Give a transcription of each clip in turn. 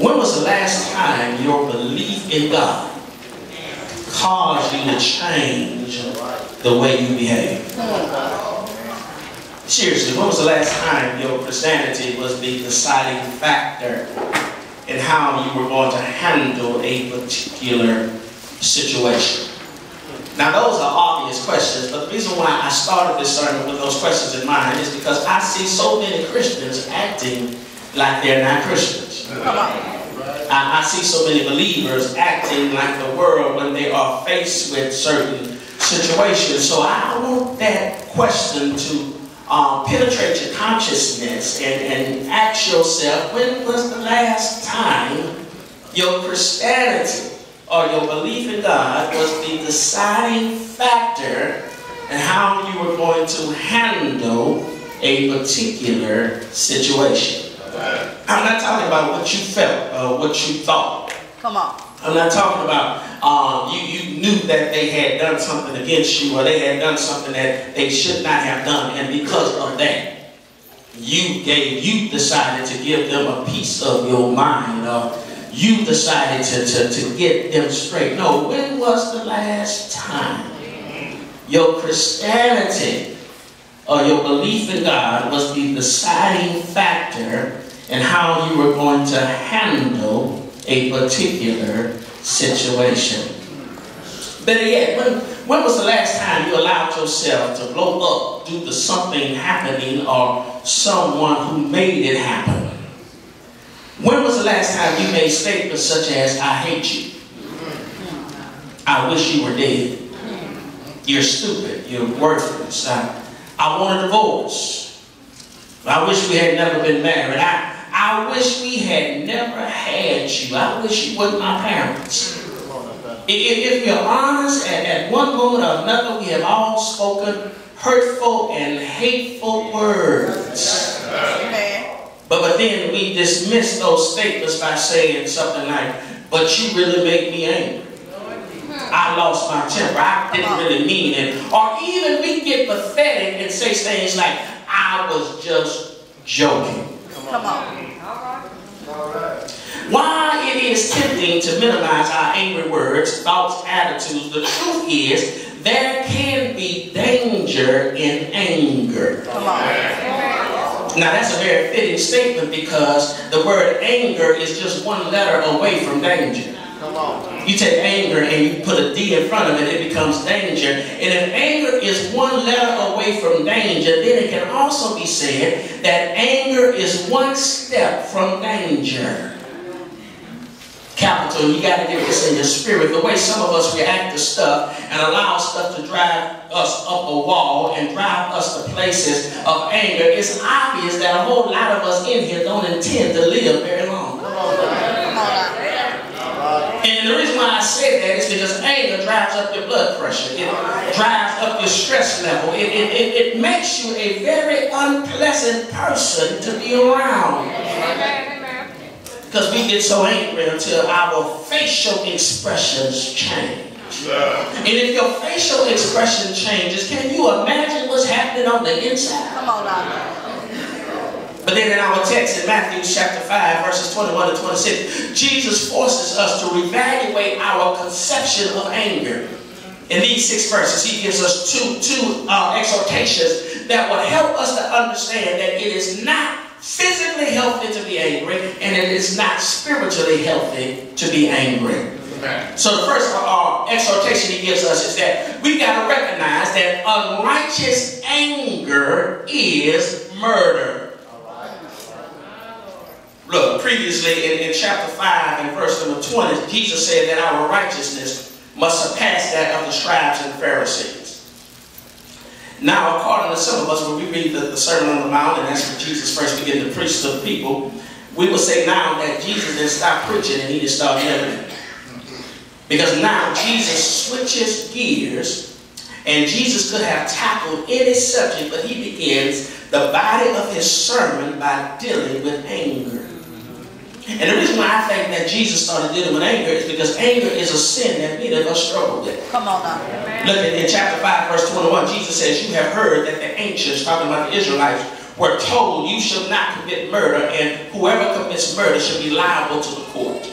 When was the last time your belief in God caused you to change the way you behave? Seriously, when was the last time your Christianity was the deciding factor in how you were going to handle a particular situation? Now, those are obvious questions, but the reason why I started this sermon with those questions in mind is because I see so many Christians acting like they're not Christians. I see so many believers acting like the world when they are faced with certain situations. So I want that question to penetrate your consciousness and ask yourself, when was the last time your Christianity or your belief in God was the deciding factor in how you were going to handle a particular situation? I'm not talking about what you felt or what you thought. Come on. I'm not talking about you knew that they had done something against you or they had done something that they should not have done, and because of that you decided to give them a piece of your mind, or you decided to get them straight. No, when was the last time your Christianity or your belief in God was the deciding factor in how you were going to handle a particular situation? Better yet, when was the last time you allowed yourself to blow up due to something happening or someone who made it happen? When was the last time you made statements such as, I hate you, I wish you were dead, you're stupid, you're worthless, I want a divorce, I wish we had never been married, I wish we had never had you, I wish you weren't my parents? If you're honest, at one moment or another, we have all spoken hurtful and hateful words. But then we dismiss those statements by saying something like, but you really make me angry. I lost my temper. I didn't really mean it. Or even we get pathetic and say things like, I was just joking. Come on. While it is tempting to minimize our angry words, thoughts, attitudes, the truth is there can be danger in anger. Come on. Now that's a very fitting statement because the word anger is just one letter away from danger. Come on. You take anger and you put a D in front of it, it becomes danger. And if anger is one letter away from danger, then it can also be said that anger is one step from danger. Capital, you got to get this in your spirit. The way some of us react to stuff and allow stuff to drive us up a wall and drive us to places of anger, it's obvious that a whole lot of us in here don't intend to live very long. And the reason why I said that is because anger drives up your blood pressure. It drives up your stress level. It makes you a very unpleasant person to be around. Because we get so angry until our facial expressions change. And if your facial expression changes, can you imagine what's happening on the inside? Come on now. But then in our text in Matthew chapter 5, verses 21 to 26, Jesus forces us to reevaluate our conception of anger. In these 6 verses, he gives us two exhortations that will help us to understand that it is not physically healthy to be angry, and it is not spiritually healthy to be angry. So the first exhortation he gives us is that we got to recognize that unrighteous anger is murder. Look, previously in chapter 5 and verse number 20, Jesus said that our righteousness must surpass that of the scribes and Pharisees. Now, according to some of us, when we read the Sermon on the Mount, and that's when Jesus first began to preach to the people, we will say now that Jesus didn't stop preaching and he just started living. Because now Jesus switches gears, and Jesus could have tackled any subject, but he begins the body of his sermon by dealing with anger. And the reason why I think that Jesus started dealing with anger is because anger is a sin that many of us struggle with. Come on now. Look at in chapter 5, verse 21, Jesus says, you have heard that the ancients, talking about the Israelites, were told, you shall not commit murder, and whoever commits murder shall be liable to the court.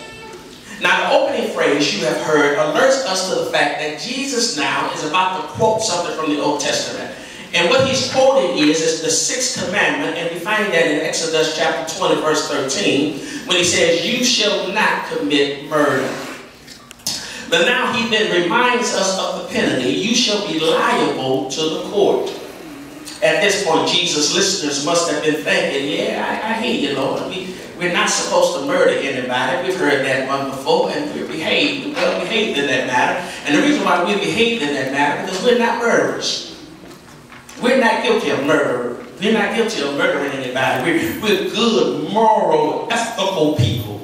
Now, the opening phrase you have heard alerts us to the fact that Jesus now is about to quote something from the Old Testament. And what he's quoting is the sixth commandment, and we find that in Exodus chapter 20, verse 13, when he says, you shall not commit murder. But now he then reminds us of the penalty. You shall be liable to the court. At this point, Jesus' listeners must have been thinking, yeah, I hear you, Lord. We're not supposed to murder anybody. We've heard that one before, and we're well behaved in that matter. And the reason why we're behaved in that matter is because we're not murderers. We're not guilty of murder. We're not guilty of murdering anybody. We're good, moral, ethical people.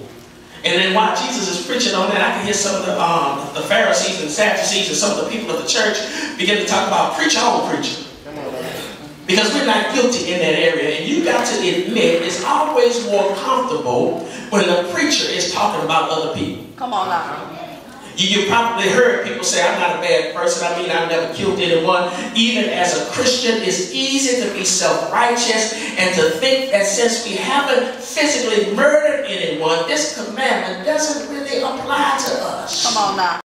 And then while Jesus is preaching on that, I can hear some of the Pharisees and Sadducees and some of the people of the church begin to talk about preach on preaching. Because we're not guilty in that area. And you got to admit, it's always more comfortable when the preacher is talking about other people. Come on now. You probably heard people say, I'm not a bad person. I mean, I've never killed anyone. Even as a Christian, it's easy to be self-righteous and to think that since we haven't physically murdered anyone, this commandment doesn't really apply to us. Come on now.